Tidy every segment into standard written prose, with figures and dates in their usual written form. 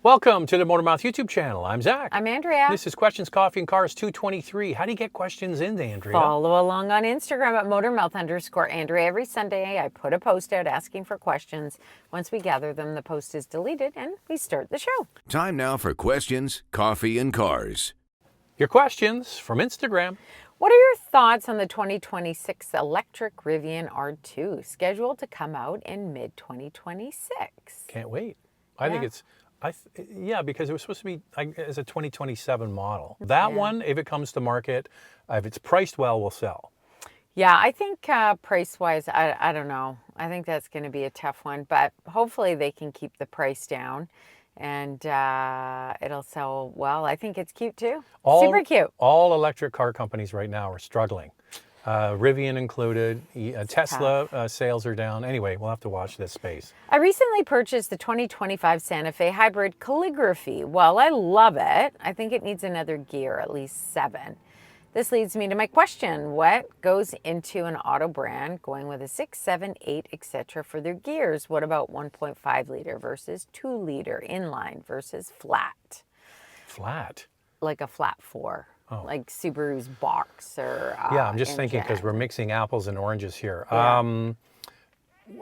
Welcome to the Motormouth YouTube channel. I'm Zach. I'm Andrea. This is Questions, Coffee, and Cars 223. How do you get questions in, Andrea? Follow along on Instagram at Motormouth_Andrea. Every Sunday I put a post out asking for questions. Once we gather them, the post is deleted and we start the show. Time now for Questions, Coffee, and Cars. Your questions from Instagram. What are your thoughts on the 2026 electric Rivian R2 scheduled to come out in mid-2026? Can't wait. I think it's... yeah, because it was supposed to be as a 2027 model. That one, if it comes to market, if it's priced well, will sell. Yeah, I think price-wise, I don't know. I think that's going to be a tough one, but hopefully they can keep the price down and it'll sell well. I think it's cute too. Super cute. All electric car companies right now are struggling. Rivian included, Tesla sales are down. Anyway, we'll have to watch this space. I recently purchased the 2025 Santa Fe Hybrid Calligraphy. Well, I love it. I think it needs another gear, at least 7. This leads me to my question. What goes into an auto brand going with a 6, 7, 8, etc. for their gears? What about 1.5 liter versus 2 liter, inline versus flat? Flat? Like a flat 4. Oh. Like Subaru's box or yeah, I'm just thinking because we're mixing apples and oranges here. Yeah.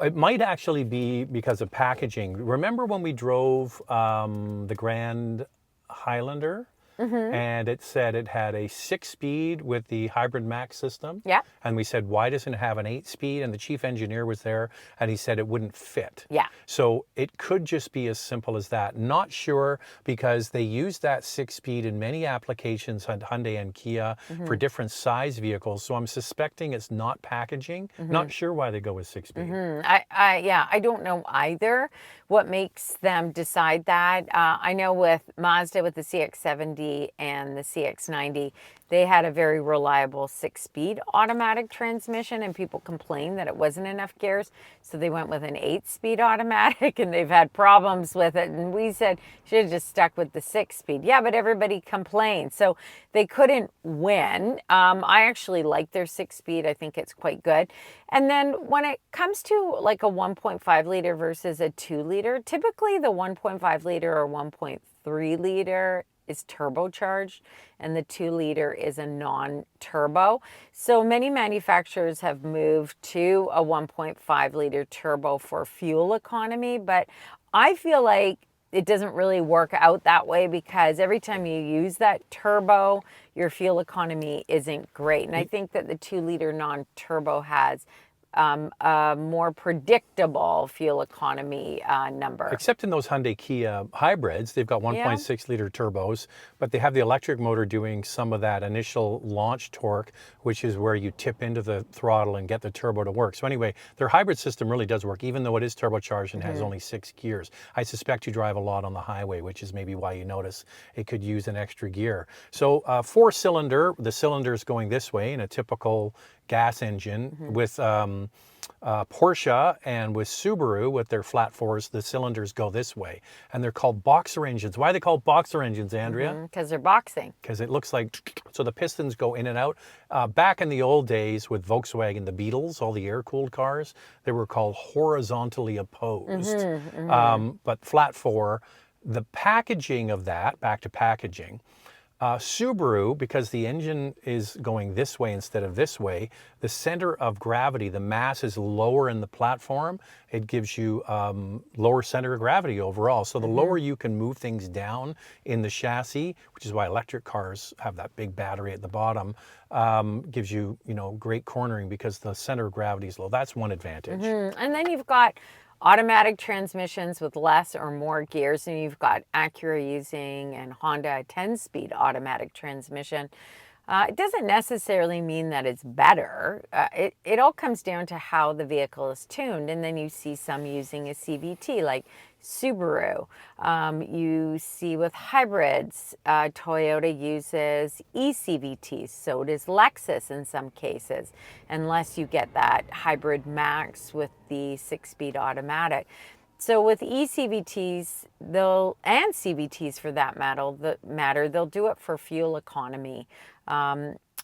It might actually be because of packaging. Remember when we drove the Grand Highlander? And it said it had a 6-speed with the Hybrid Max system. Yeah. And we said, why doesn't it have an 8-speed? And the chief engineer was there and he said it wouldn't fit. Yeah. So it could just be as simple as that. Not sure, because they use that 6-speed in many applications on Hyundai and Kia for different size vehicles. So I'm suspecting it's not packaging. Not sure why they go with 6-speed. Yeah, I don't know either what makes them decide that. I know with Mazda, with the CX-70 and the CX-90, they had a very reliable 6-speed automatic transmission, and people complained that it wasn't enough gears, so they went with an 8-speed automatic, and they've had problems with it. And we said, should have just stuck with the 6-speed. Yeah, but everybody complained, so they couldn't win. I actually like their 6-speed. I think it's quite good. And then when it comes to like a 1.5 liter versus a 2 liter, typically the 1.5 liter or 1.3 liter is turbocharged and the 2 liter is a non-turbo. So many manufacturers have moved to a 1.5 liter turbo for fuel economy, but I feel like it doesn't really work out that way, because every time you use that turbo, your fuel economy isn't great. And I think that the 2 liter non-turbo has a more predictable fuel economy number. Except in those Hyundai Kia hybrids, they've got 1.6 liter turbos, but they have the electric motor doing some of that initial launch torque, which is where you tip into the throttle and get the turbo to work. So anyway, their hybrid system really does work, even though it is turbocharged and has only 6 gears. I suspect you drive a lot on the highway, which is maybe why you notice it could use an extra gear. So 4-cylinder, the cylinder's going this way in a typical gas engine. With Porsche and with Subaru, with their flat 4s, the cylinders go this way, and they're called boxer engines. Why are they called boxer engines, Andrea? Because they're boxing. Because it looks like, so the pistons go in and out. Back in the old days with Volkswagen, the Beetles, all the air-cooled cars, they were called horizontally opposed. But flat 4, the packaging of that, back to packaging, Subaru, because the engine is going this way instead of this way, the center of gravity, the mass is lower in the platform. It gives you lower center of gravity overall. So the lower you can move things down in the chassis, which is why electric cars have that big battery at the bottom, gives you, great cornering because the center of gravity is low. That's one advantage. And then you've got automatic transmissions with less or more gears, and you've got Acura using and Honda a 10-speed automatic transmission. It doesn't necessarily mean that it's better. It all comes down to how the vehicle is tuned, and then you see some using a CVT like Subaru. You see with hybrids, Toyota uses eCVTs, so does Lexus in some cases, unless you get that Hybrid Max with the 6-speed automatic. So with eCVTs, and CVTs for that matter, they'll do it for fuel economy.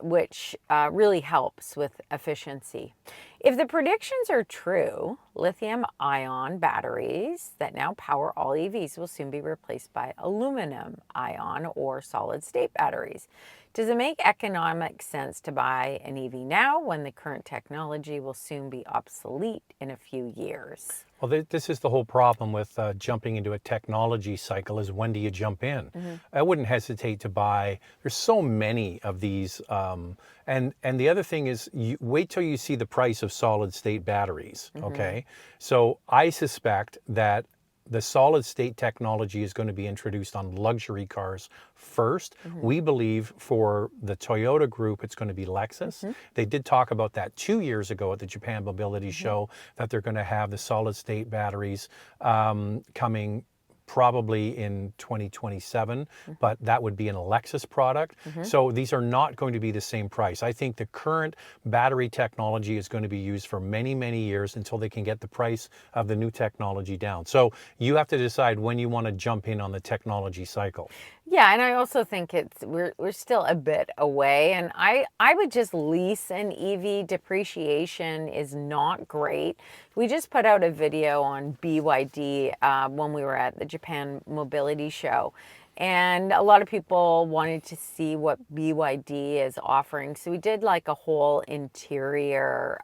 which really helps with efficiency. If the predictions are true, lithium-ion batteries that now power all EVs will soon be replaced by aluminum-ion or solid-state batteries. Does it make economic sense to buy an EV now when the current technology will soon be obsolete in a few years? Well, this is the whole problem with jumping into a technology cycle is when do you jump in? I wouldn't hesitate to buy. There's so many of these. And the other thing is you wait till you see the price of solid state batteries. Okay. So I suspect that the solid state technology is going to be introduced on luxury cars first. We believe for the Toyota group, it's going to be Lexus. They did talk about that 2 years ago at the Japan Mobility Show, that they're going to have the solid state batteries coming probably in 2027, but that would be an Lexus product. So these are not going to be the same price. I think the current battery technology is going to be used for many, many years until they can get the price of the new technology down. So you have to decide when you want to jump in on the technology cycle. Yeah, and I also think we're still a bit away, and I would just lease an EV. Depreciation is not great. We just put out a video on BYD when we were at the Japan Mobility Show, and a lot of people wanted to see what BYD is offering. So we did like a whole interior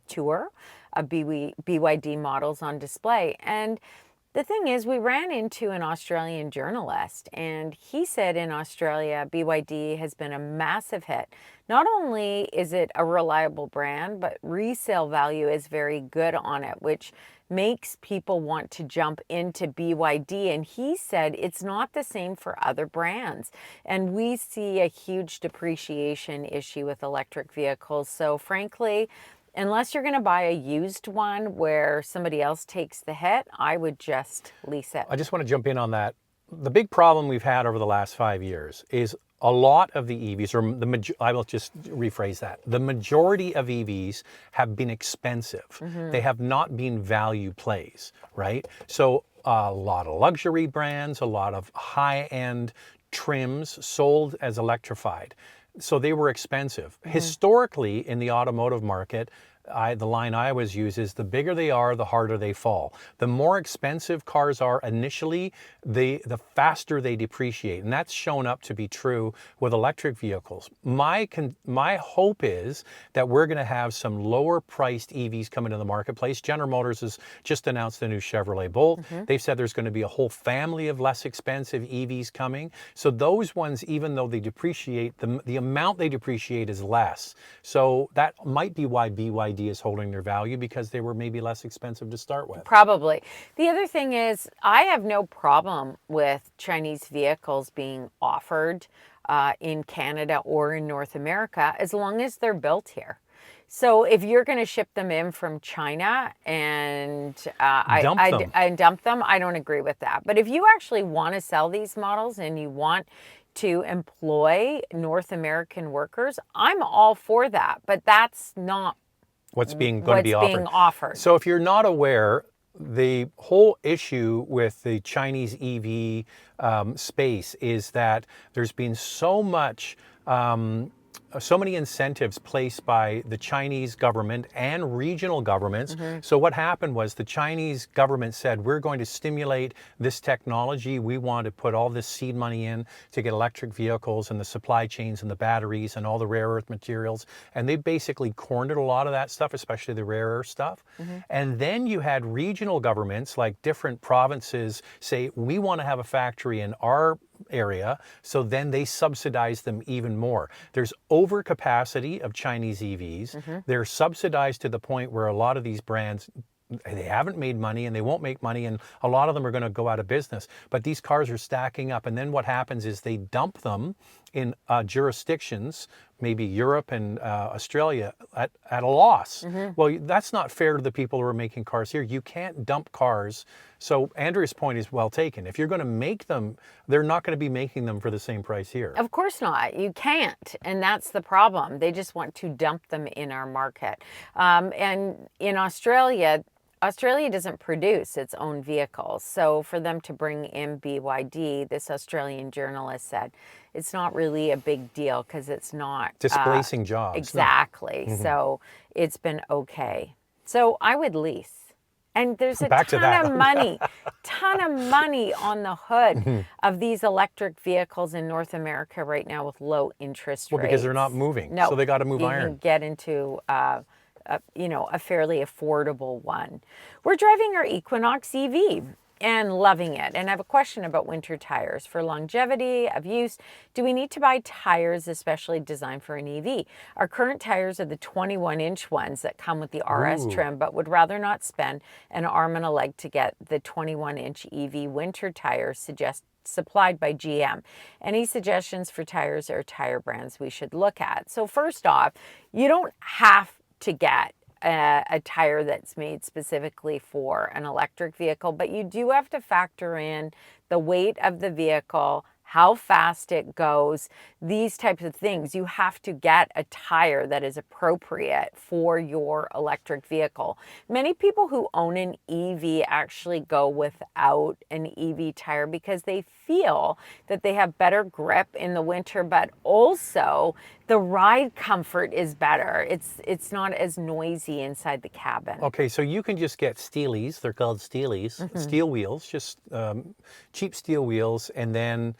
tour of BYD models on display. And the thing is, we ran into an Australian journalist, and he said in Australia, BYD has been a massive hit. Not only is it a reliable brand, but resale value is very good on it, which makes people want to jump into BYD. And he said it's not the same for other brands. And we see a huge depreciation issue with electric vehicles. So frankly, unless you're going to buy a used one where somebody else takes the hit, I would just lease it. I just want to jump in on that. The big problem we've had over the last 5 years is a lot of the EVs, or I will just rephrase that. The majority of EVs have been expensive. They have not been value plays, right? So a lot of luxury brands, a lot of high-end trims sold as electrified. So they were expensive. Historically, in the automotive market, the line I always use is the bigger they are, the harder they fall. The more expensive cars are initially, the faster they depreciate. And that's shown up to be true with electric vehicles. My hope is that we're going to have some lower priced EVs come into the marketplace. General Motors has just announced the new Chevrolet Bolt. They've said there's going to be a whole family of less expensive EVs coming. So those ones, even though they depreciate, the amount they depreciate is less. So that might be why BYD is holding their value, because they were maybe less expensive to start with. Probably. The other thing is, I have no problem with Chinese vehicles being offered in Canada or in North America, as long as they're built here. So if you're going to ship them in from China and dump them, I don't agree with that. But if you actually want to sell these models and you want to employ North American workers, I'm all for that. But that's not what's being offered. So if you're not aware, the whole issue with the Chinese EV space is that there's been so many incentives placed by the Chinese government and regional governments. So what happened was the Chinese government said, we're going to stimulate this technology. We want to put all this seed money in to get electric vehicles and the supply chains and the batteries and all the rare earth materials. And they basically cornered a lot of that stuff, especially the rare earth stuff. And then you had regional governments, like different provinces, say, we want to have a factory in our area, so then they subsidize them even more. There's overcapacity of Chinese EVs. They're subsidized to the point where a lot of these brands, they haven't made money and they won't make money, and a lot of them are going to go out of business. But these cars are stacking up, and then what happens is they dump them in jurisdictions, maybe Europe and Australia, at a loss. Well, that's not fair to the people who are making cars here. You can't dump cars. So Andrea's point is well taken. If you're going to make them, they're not going to be making them for the same price here. Of course not. You can't. And that's the problem. They just want to dump them in our market. And in Australia, Australia doesn't produce its own vehicles. So for them to bring in BYD, this Australian journalist said, it's not really a big deal because it's not Displacing jobs. exactly. No. So it's been okay. So I would lease. And there's a Back to that. ton of money on the hood of these electric vehicles in North America right now with low interest rates. Well, because they're not moving, No, so they got to move you iron. can get into a fairly affordable one. We're driving our Equinox EV and loving it. And I have a question about winter tires. For longevity of use, do we need to buy tires especially designed for an EV? Our current tires are the 21-inch ones that come with the RS trim, but would rather not spend an arm and a leg to get the 21-inch EV winter tires supplied by GM. Any suggestions for tires or tire brands we should look at? So first off, you don't have to get a tire that's made specifically for an electric vehicle, but you do have to factor in the weight of the vehicle, how fast it goes, these types of things. You have to get a tire that is appropriate for your electric vehicle. Many people who own an EV actually go without an EV tire because they feel that they have better grip in the winter, but also the ride comfort is better. It's not as noisy inside the cabin. Okay, so you can just get steelies. They're called steelies, steel wheels, just cheap steel wheels, and then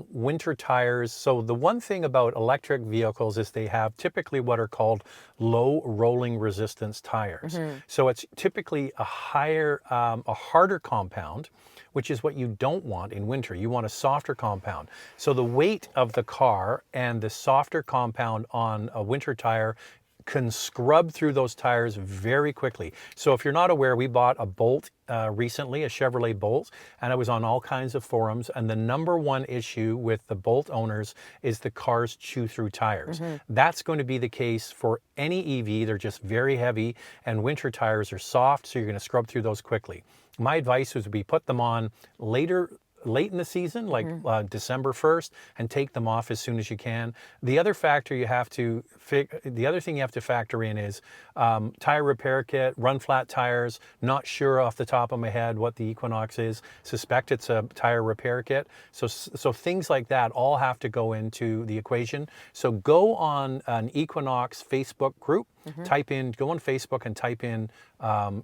winter tires. So the one thing about electric vehicles is they have typically what are called low rolling resistance tires. So it's typically a harder compound, which is what you don't want in winter. You want a softer compound. So the weight of the car and the softer compound on a winter tire can scrub through those tires very quickly. So if you're not aware, we bought a Bolt recently, a Chevrolet Bolt, and I was on all kinds of forums, and the number one issue with the Bolt owners is the cars chew through tires. That's going to be the case for any EV. They're just very heavy, and winter tires are soft, so you're going to scrub through those quickly. My advice would be put them on late in the season, like December 1st, and take them off as soon as you can. The other factor the other thing you have to factor in is tire repair kit, run flat tires. Not sure off the top of my head what the Equinox is. Suspect it's a tire repair kit. So things like that all have to go into the equation. So go on an Equinox Facebook group. Go on Facebook and type in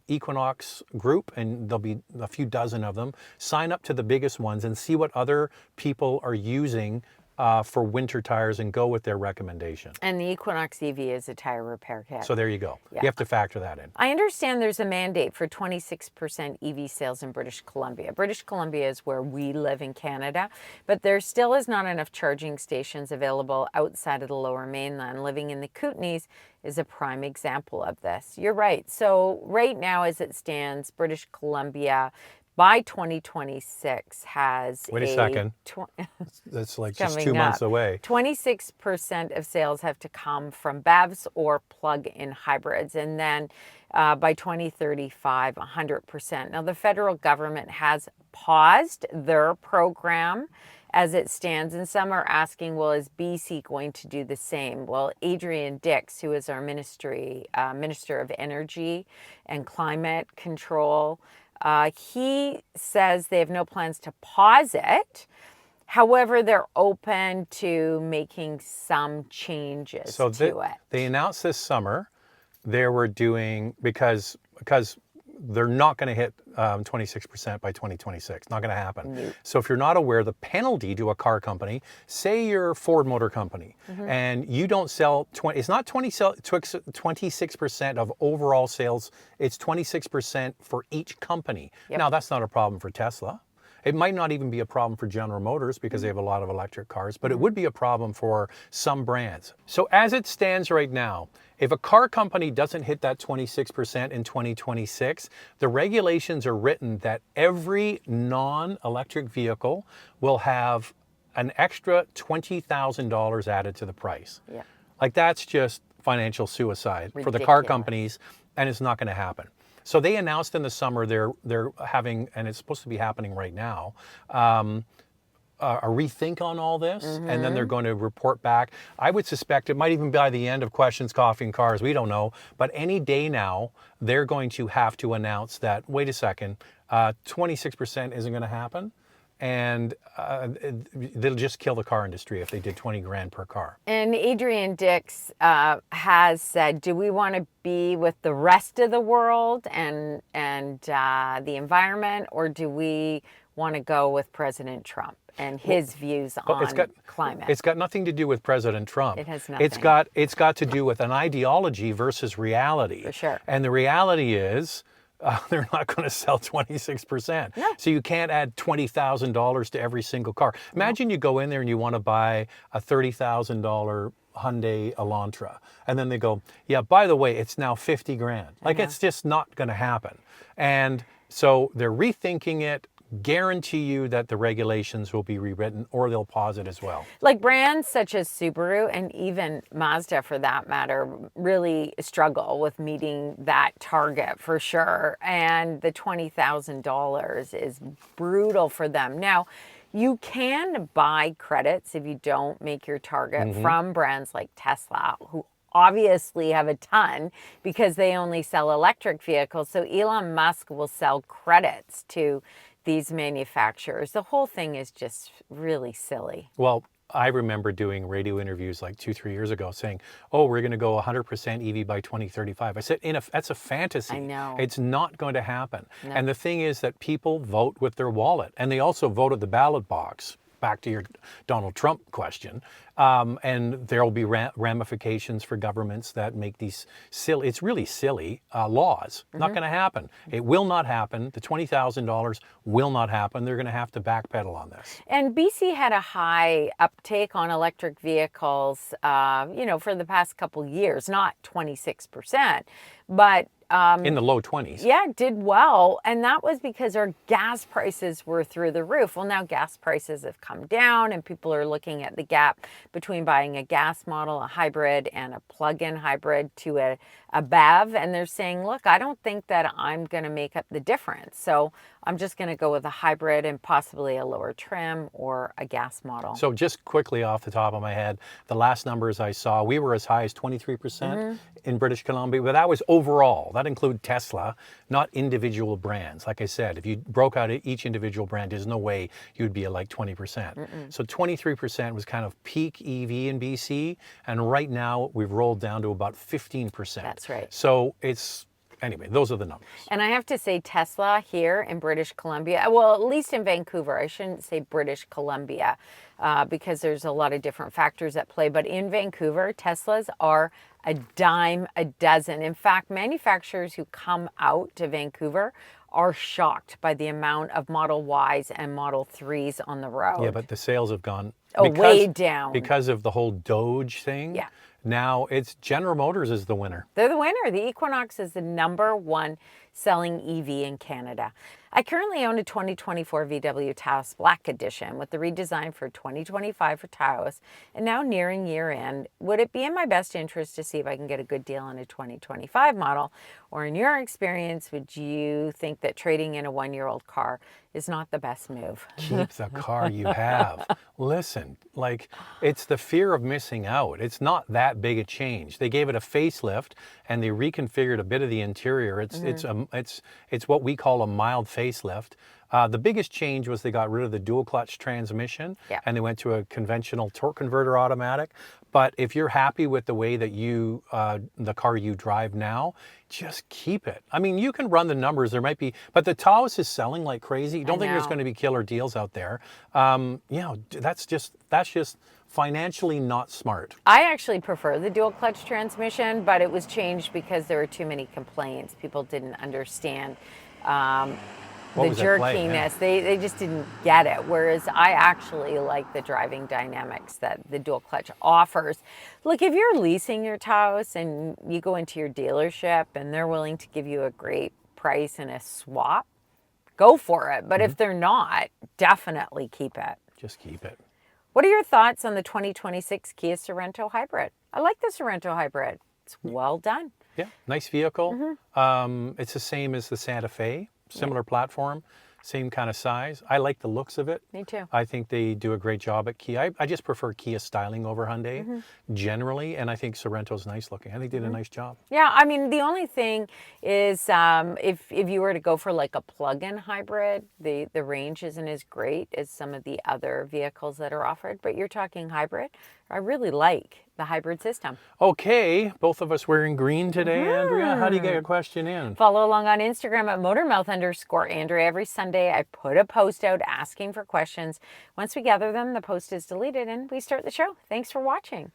Equinox group, and there'll be a few dozen of them. Sign up to the biggest ones and see what other people are using for winter tires and go with their recommendation. And the Equinox EV is a tire repair kit. So there you go. Yeah. You have to factor that in. I understand there's a mandate for 26% EV sales in British Columbia. British Columbia is where we live in Canada, but there still is not enough charging stations available outside of the Lower Mainland. Living in the Kootenays is a prime example of this. You're right. So right now, as it stands, British Columbia by 2026 has Wait a second. That's like just 2 months away. 26% of sales have to come from BEVs or plug-in hybrids. And then by 2035, 100%. Now, the federal government has paused their program as it stands, and some are asking, well, is BC going to do the same? Well, Adrian Dix, who is our Minister of Energy and Climate Control, he says they have no plans to pause it. However, they're open to making some changes to it. They announced this summer they were doing, because they're not going to hit 26% by 2026. Not going to happen. Nope. So if you're not aware, the penalty to a car company, say you're a Ford Motor Company, and you don't sell, it's not 26% of overall sales, it's 26% for each company. Yep. Now, that's not a problem for Tesla. It might not even be a problem for General Motors because they have a lot of electric cars, but it would be a problem for some brands. So as it stands right now, if a car company doesn't hit that 26% in 2026, the regulations are written that every non-electric vehicle will have an extra $20,000 added to the price. Yeah. Like, that's just financial suicide for the car Ridiculous. companies, and it's not going to happen. So they announced in the summer they're having, and it's supposed to be happening right now, a rethink on all this, and then they're going to report back. I would suspect it might even be by the end of Questions, Coffee, and Cars. We don't know. But any day now, they're going to have to announce that, wait a second, 26% isn't going to happen. And they'll just kill the car industry if they did 20 grand per car. And Adrian Dix has said, do we want to be with the rest of the world and the environment, or do we want to go with President Trump and his views on climate? It's got nothing to do with President Trump. It has nothing. It's got to do with an ideology versus reality. For sure. And the reality is, they're not going to sell 26%. No. So you can't add $20,000 to every single car. Imagine you go in there and you want to buy a $30,000 Hyundai Elantra. And then they go, yeah, by the way, it's now 50 grand. Like, it's just not going to happen. And so they're rethinking it. Guarantee you that the regulations will be rewritten, or they'll pause it as well. Like brands such as Subaru and even Mazda, for that matter, really struggle with meeting that target for sure. And the $20,000 is brutal for them. Now, you can buy credits if you don't make your target from brands like Tesla, who obviously have a ton because they only sell electric vehicles. So Elon Musk will sell credits to these manufacturers. The whole thing is just really silly. Well, I remember doing radio interviews like 2-3 years ago saying, oh, we're going to go 100% EV by 2035. I said, that's a fantasy. I know. It's not going to happen. No. And the thing is that people vote with their wallet, and they also vote at the ballot box. Back to your Donald Trump question. And there will be ramifications for governments that make these silly, it's really silly laws. Not going to happen. It will not happen. The $20,000 will not happen. They're going to have to backpedal on this. And BC had a high uptake on electric vehicles, for the past couple years, not 26%, but in the low 20s. Yeah, did well. And that was because our gas prices were through the roof. Well, now gas prices have come down, and people are looking at the gap between buying a gas model, a hybrid, and a plug-in hybrid to a BEV. And they're saying, look, I don't think that I'm going to make up the difference. So I'm just going to go with a hybrid and possibly a lower trim or a gas model. So just quickly off the top of my head, the last numbers I saw, we were as high as 23% in British Columbia, but that was overall. That included Tesla, not individual brands. Like I said, if you broke out each individual brand, there's no way you'd be at like 20%. So 23% was kind of peak EV in BC, and right now we've rolled down to about 15%. That's right. So anyway, those are the numbers. And I have to say Tesla here in British Columbia, well, at least in Vancouver, I shouldn't say British Columbia because there's a lot of different factors at play. But in Vancouver, Teslas are a dime a dozen. In fact, manufacturers who come out to Vancouver are shocked by the amount of Model Ys and Model 3s on the road. Yeah, but the sales have gone way down. Because of the whole Doge thing. Yeah. Now it's General Motors is the winner. They're the winner. The Equinox is the #1 selling EV in Canada. I currently own a 2024 VW Taos Black Edition with the redesign for 2025 for Taos, and now nearing year end. Would it be in my best interest to see if I can get a good deal on a 2025 model? Or in your experience, would you think that trading in a 1-year-old car is not the best move? Keep the car you have. Listen, like, it's the fear of missing out. It's not that big a change. They gave it a facelift and they reconfigured a bit of the interior. It's what we call a mild facelift. The biggest change was they got rid of the dual clutch transmission and they went to a conventional torque converter automatic. But if you're happy with the way that the car you drive now, just keep it. I mean, you can run the numbers. There might be, but the Taos is selling like crazy. You don't think there's going to be killer deals out there. That's just financially not smart. I actually prefer the dual clutch transmission, but it was changed because there were too many complaints. People didn't understand the jerkiness. They just didn't get it. Whereas I actually like the driving dynamics that the dual clutch offers. Look, if you're leasing your Taos and you go into your dealership and they're willing to give you a great price and a swap, go for it. But if they're not, definitely keep it. Just keep it. What are your thoughts on the 2026 Kia Sorrento Hybrid? I like the Sorrento Hybrid. It's well done. Yeah, nice vehicle. It's the same as the Santa Fe, similar platform. same kind of size. I like the looks of it. Me too. I think they do a great job at Kia. I just prefer Kia styling over Hyundai generally, and I think Sorrento's nice looking. I think they did a nice job. Yeah, I mean, the only thing is if you were to go for like a plug-in hybrid, the range isn't as great as some of the other vehicles that are offered, but you're talking hybrid. I really like the hybrid system. Okay, both of us wearing green today, Andrea. How do you get your question in? Follow along on Instagram at motormouth_Andrea. Every Sunday, I put a post out asking for questions. Once we gather them, the post is deleted and we start the show. Thanks for watching.